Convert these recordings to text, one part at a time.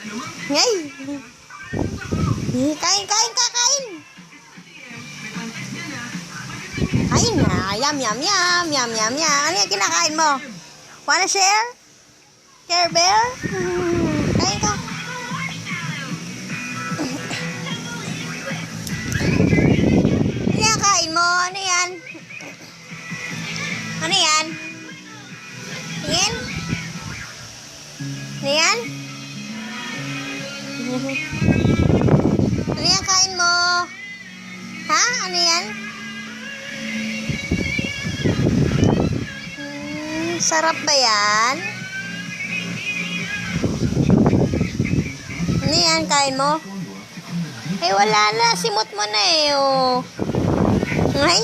Ngay! Kain, kain, kakain! Kain na! Yum, yum, yum! Yum, yum, yum! Ano yung kinakain mo? Wanna share? Care Bear? Kain ka! Ano yung kain mo? Ano yan? Ano yan? Tingin? Ano yan? Ano yan kain mo? Ha? Ano yan? Sarap ba yan? Ano yan kain mo? Eh wala na, simot mo na eh oh. Ay.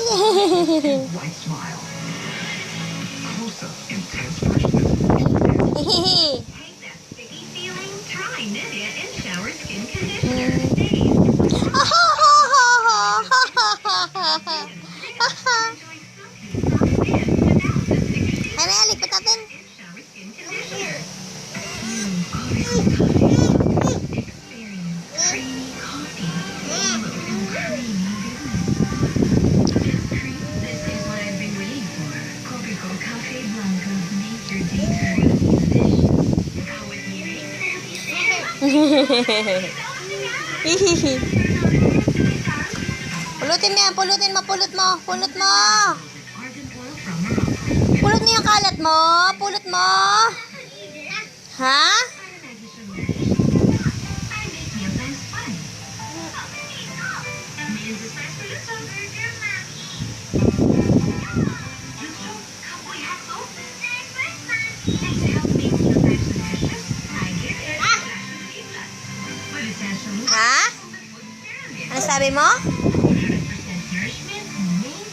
Hehehe. Ano yan, lipat natin. Pulutin mo yan, pulutin mo, pulot mo, pulot mo. Pulot mo yung kalat mo, pulot mo. Ha? Ha? Ano sabi mo?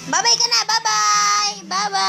Bye-bye ka na, bye-bye! Bye-bye!